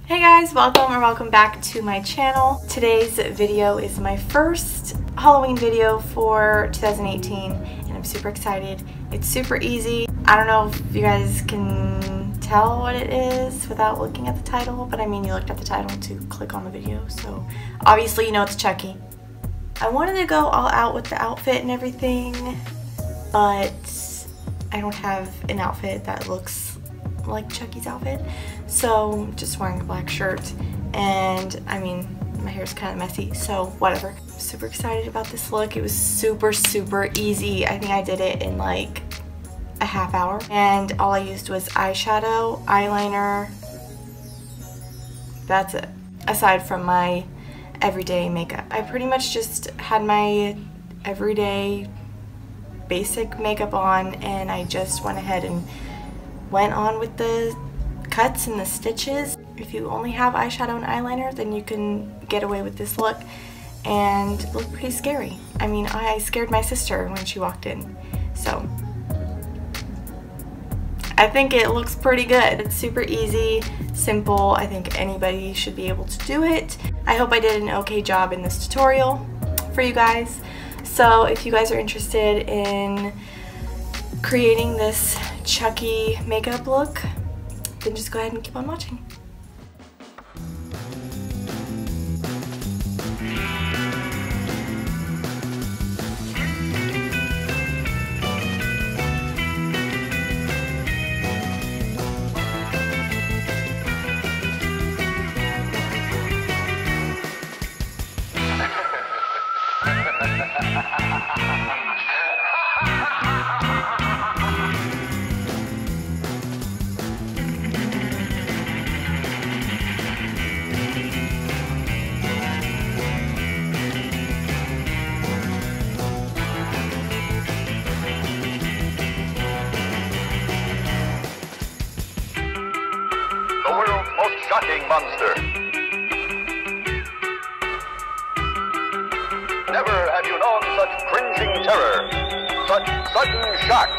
Hey guys, welcome or welcome back to my channel. Today's video is my first Halloween video for 2018 and I'm super excited. It's super easy. I don't know if you guys can tell what it is without looking at the title, but I mean you looked at the title to click on the video, so obviously you know it's Chucky. I wanted to go all out with the outfit and everything, but I don't have an outfit that looks like Chucky's outfit, so I'm just wearing a black shirt, and I mean my hair's kind of messy, so whatever. I'm super excited about this look. It was super easy. I think I did it in like a half hour, and all I used was eyeshadow, eyeliner, that's it, aside from my everyday makeup. I pretty much just had my everyday basic makeup on, and I just went ahead and went on with the cuts and the stitches. If you only have eyeshadow and eyeliner, then you can get away with this look and look pretty scary. I mean, I scared my sister when she walked in, so I think it looks pretty good. It's super easy, simple. I think anybody should be able to do it. I hope I did an okay job in this tutorial for you guys. So if you guys are interested in creating this Chucky makeup look, then just go ahead and keep on watching. Shocking monster. Never have you known such cringing terror, such sudden shock.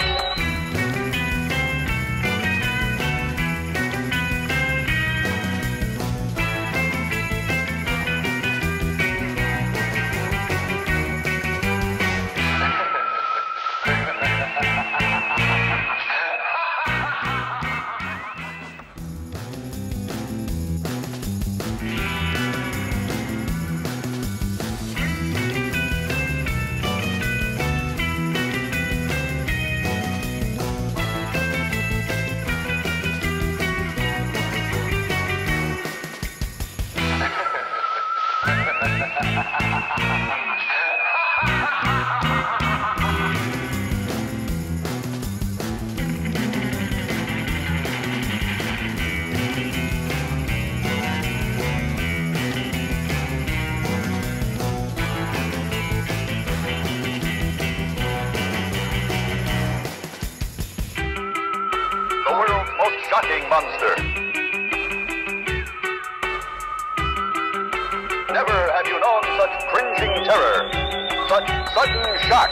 Shocking monster. Never have you known such cringing terror, such sudden shock.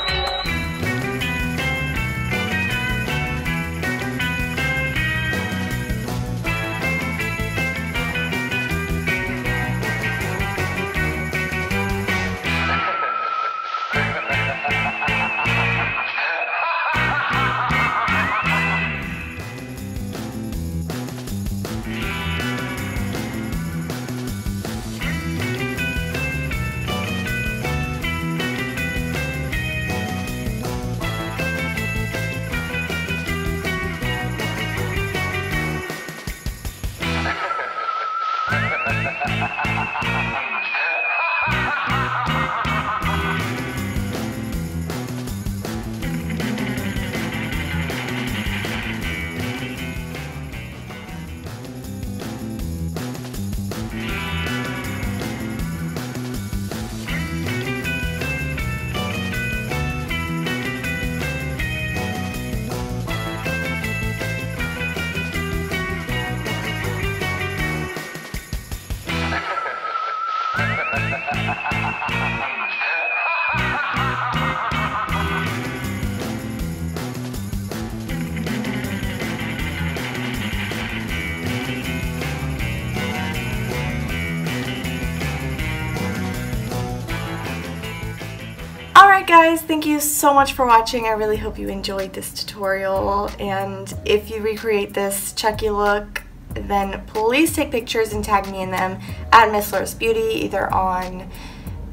Alright guys, thank you so much for watching. I really hope you enjoyed this tutorial, and if you recreate this Chucky look, then please take pictures and tag me in them at Miss Larissa Beauty, either on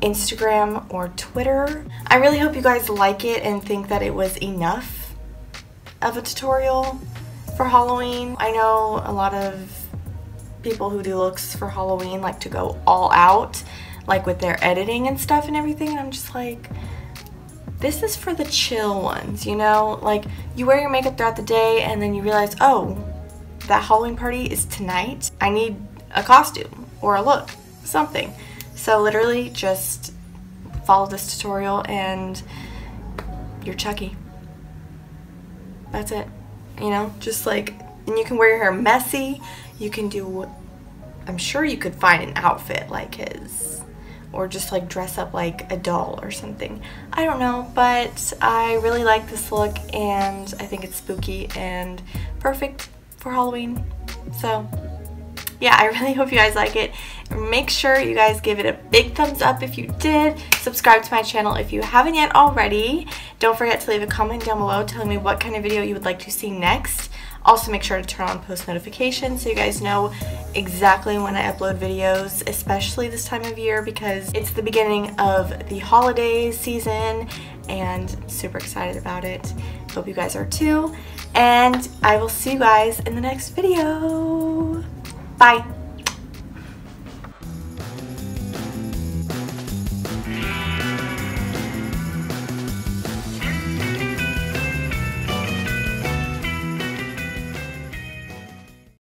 Instagram or Twitter. I really hope you guys like it and think that it was enough of a tutorial for Halloween. I know a lot of people who do looks for Halloween like to go all out, like with their editing and stuff and everything, and I'm just like, this is for the chill ones, you know? Like, you wear your makeup throughout the day and then you realize, oh, that Halloween party is tonight. I need a costume or a look, something. So literally just follow this tutorial and you're Chucky. That's it. You know, just like, and you can wear your hair messy. You can do, I'm sure you could find an outfit like his, or just like dress up like a doll or something. I don't know, but I really like this look and I think it's spooky and perfect for Halloween. So yeah, I really hope you guys like it. Make sure you guys give it a big thumbs up if you did. Subscribe to my channel if you haven't yet already. Don't forget to leave a comment down below telling me what kind of video you would like to see next. Also, make sure to turn on post notifications so you guys know exactly when I upload videos, especially this time of year because it's the beginning of the holiday season and I'm super excited about it. Hope you guys are too. And I will see you guys in the next video. Bye.